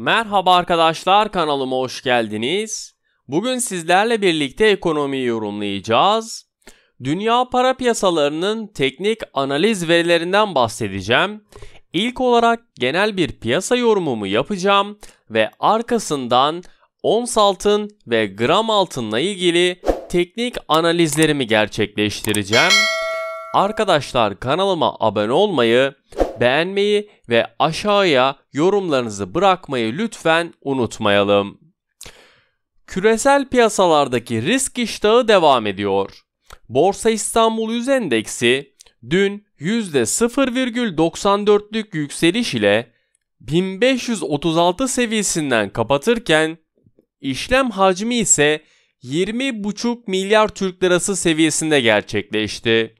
Merhaba arkadaşlar, kanalıma hoş geldiniz. Bugün sizlerle birlikte ekonomiyi yorumlayacağız. Dünya para piyasalarının teknik analiz verilerinden bahsedeceğim. İlk olarak genel bir piyasa yorumumu yapacağım ve arkasından ons altın ve gram altınla ilgili teknik analizlerimi gerçekleştireceğim. Arkadaşlar, kanalıma abone olmayı, beğenmeyi ve aşağıya yorumlarınızı bırakmayı lütfen unutmayalım. Küresel piyasalardaki risk iştahı devam ediyor. Borsa İstanbul Yüz Endeksi dün %0,94'lük yükseliş ile 1536 seviyesinden kapatırken işlem hacmi ise 20,5 milyar Türk lirası seviyesinde gerçekleşti.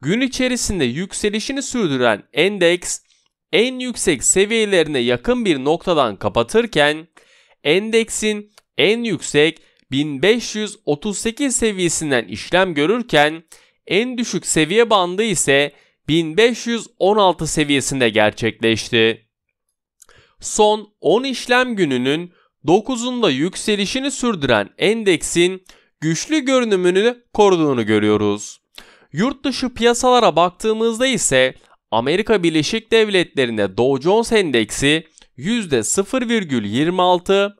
Gün içerisinde yükselişini sürdüren endeks en yüksek seviyelerine yakın bir noktadan kapatırken endeksin en yüksek 1538 seviyesinden işlem görürken en düşük seviye bandı ise 1516 seviyesinde gerçekleşti. Son 10 işlem gününün 9'unda yükselişini sürdüren endeksin güçlü görünümünü koruduğunu görüyoruz. Yurt dışı piyasalara baktığımızda ise Amerika Birleşik Devletleri'nde Dow Jones Endeksi %0,26,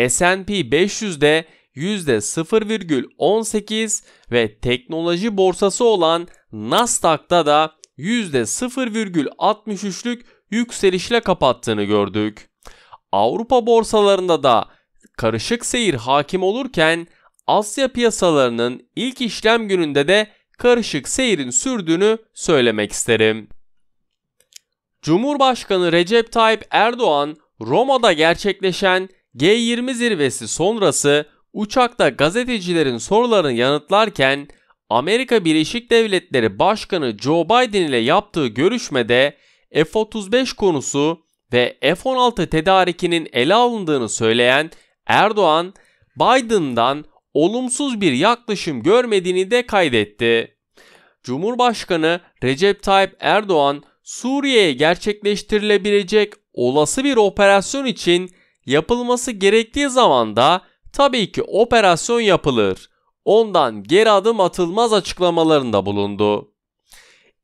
S&P 500'de %0,18 ve teknoloji borsası olan Nasdaq'ta da %0,63'lük yükselişle kapattığını gördük. Avrupa borsalarında da karışık seyir hakim olurken Asya piyasalarının ilk işlem gününde de karışık seyrin sürdüğünü söylemek isterim. Cumhurbaşkanı Recep Tayyip Erdoğan, Roma'da gerçekleşen G20 zirvesi sonrası uçakta gazetecilerin sorularını yanıtlarken Amerika Birleşik Devletleri Başkanı Joe Biden ile yaptığı görüşmede F-35 konusu ve F-16 tedarikinin ele alındığını söyleyen Erdoğan, Biden'dan olumsuz bir yaklaşım görmediğini de kaydetti. Cumhurbaşkanı Recep Tayyip Erdoğan, Suriye'ye gerçekleştirilebilecek olası bir operasyon için yapılması gerektiği zaman da tabii ki operasyon yapılır, ondan geri adım atılmaz açıklamalarında bulundu.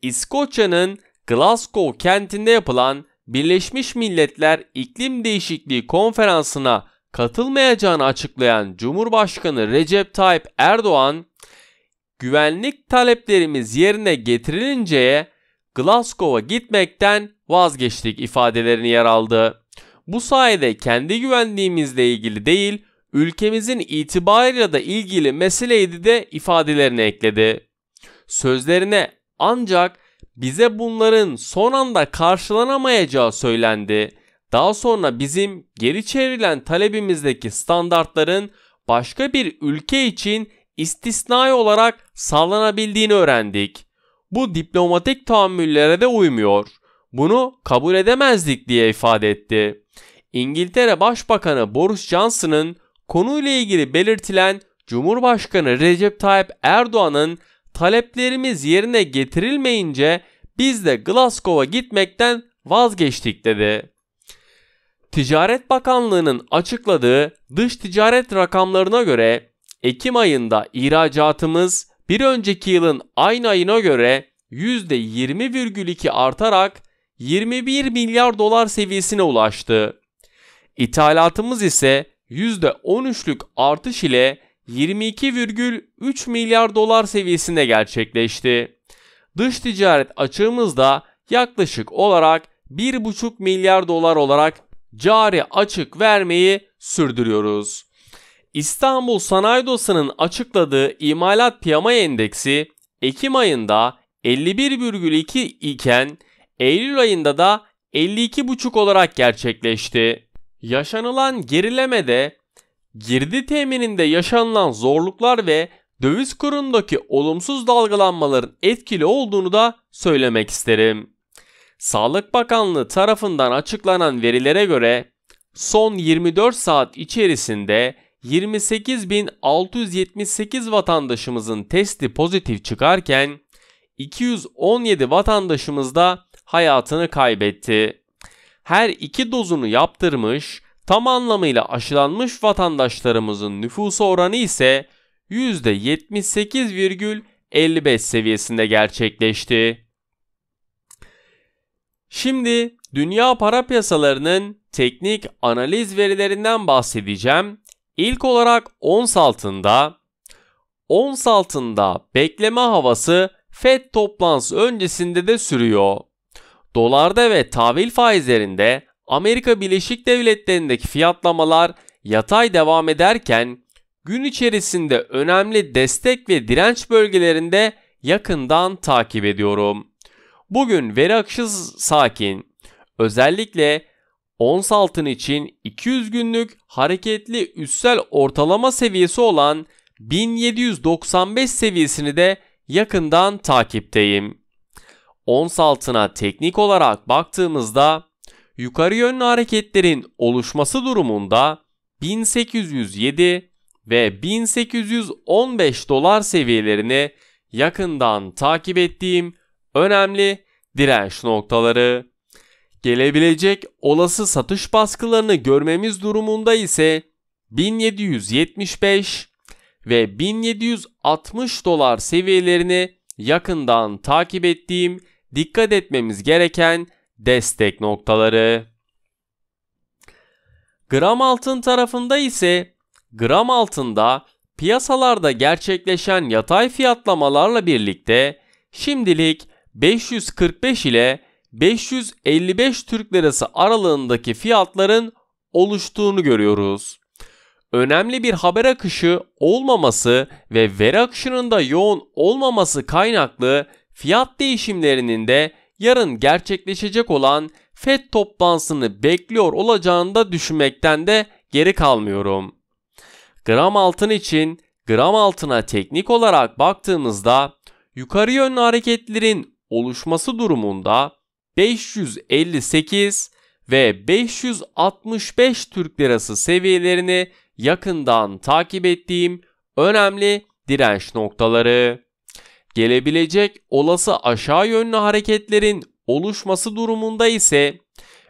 İskoçya'nın Glasgow kentinde yapılan Birleşmiş Milletler İklim Değişikliği Konferansı'na katılmayacağını açıklayan Cumhurbaşkanı Recep Tayyip Erdoğan, güvenlik taleplerimiz yerine getirilinceye Glasgow'a gitmekten vazgeçtik ifadelerini yer aldı. Bu sayede kendi güvenliğimizle ilgili değil, ülkemizin itibarıyla da ilgili meseleydi de ifadelerini ekledi. Sözlerine ancak bize bunların son anda karşılanamayacağı söylendi. Daha sonra bizim geri çevrilen talebimizdeki standartların başka bir ülke için istisnai olarak sağlanabildiğini öğrendik. Bu diplomatik tahammüllere de uymuyor. Bunu kabul edemezdik diye ifade etti. İngiltere Başbakanı Boris Johnson'ın konuyla ilgili belirtilen Cumhurbaşkanı Recep Tayyip Erdoğan'ın taleplerimiz yerine getirilmeyince biz de Glasgow'a gitmekten vazgeçtik dedi. Ticaret Bakanlığı'nın açıkladığı dış ticaret rakamlarına göre Ekim ayında ihracatımız bir önceki yılın aynı ayına göre %20,2 artarak 21 milyar dolar seviyesine ulaştı. İthalatımız ise %13'lük artış ile 22,3 milyar dolar seviyesinde gerçekleşti. Dış ticaret açığımız da yaklaşık olarak 1,5 milyar dolar olarak cari açık vermeyi sürdürüyoruz. İstanbul Sanayi Odası'nın açıkladığı imalat piyama endeksi Ekim ayında 51,2 iken Eylül ayında da 52,5 olarak gerçekleşti. Yaşanılan gerilemede girdi temininde yaşanılan zorluklar ve döviz kurundaki olumsuz dalgalanmaların etkili olduğunu da söylemek isterim. Sağlık Bakanlığı tarafından açıklanan verilere göre son 24 saat içerisinde 28.678 vatandaşımızın testi pozitif çıkarken 217 vatandaşımız da hayatını kaybetti. Her iki dozunu yaptırmış, Tam anlamıyla aşılanmış vatandaşlarımızın nüfusu oranı ise %78,55 seviyesinde gerçekleşti. Şimdi dünya para piyasalarının teknik analiz verilerinden bahsedeceğim. İlk olarak ons altında bekleme havası FED toplantısı öncesinde de sürüyor. Dolarda ve tahvil faizlerinde Amerika Birleşik Devletleri'ndeki fiyatlamalar yatay devam ederken gün içerisinde önemli destek ve direnç bölgelerinde yakından takip ediyorum. Bugün veri akışı sakin. Özellikle ons altın için 200 günlük hareketli üstsel ortalama seviyesi olan 1795 seviyesini de yakından takipteyim. Ons altına teknik olarak baktığımızda yukarı yönlü hareketlerin oluşması durumunda 1807 ve 1815 dolar seviyelerini yakından takip ettiğim önemli direnç noktaları. Gelebilecek olası satış baskılarını görmemiz durumunda ise 1775 ve 1760 dolar seviyelerini yakından takip ettiğim, dikkat etmemiz gereken destek noktaları. Gram altın tarafında ise gram altında piyasalarda gerçekleşen yatay fiyatlamalarla birlikte şimdilik 545 ile 555 Türk Lirası aralığındaki fiyatların oluştuğunu görüyoruz. Önemli bir haber akışı olmaması ve veri akışının da yoğun olmaması kaynaklı fiyat değişimlerinin de yarın gerçekleşecek olan FED toplantısını bekliyor olacağını da düşünmekten de geri kalmıyorum. Gram altın için gram altına teknik olarak baktığımızda yukarı yönlü hareketlerin oluşması durumunda 558 ve 565 Türk Lirası seviyelerini yakından takip ettiğim önemli direnç noktaları. Gelebilecek olası aşağı yönlü hareketlerin oluşması durumunda ise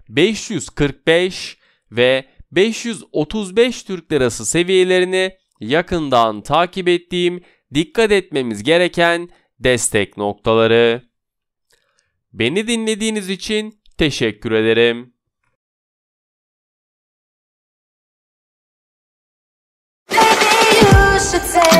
545 ve 535 Türk Lirası seviyelerini yakından takip ettiğim, dikkat etmemiz gereken destek noktaları. Beni dinlediğiniz için teşekkür ederim. Maybe you should take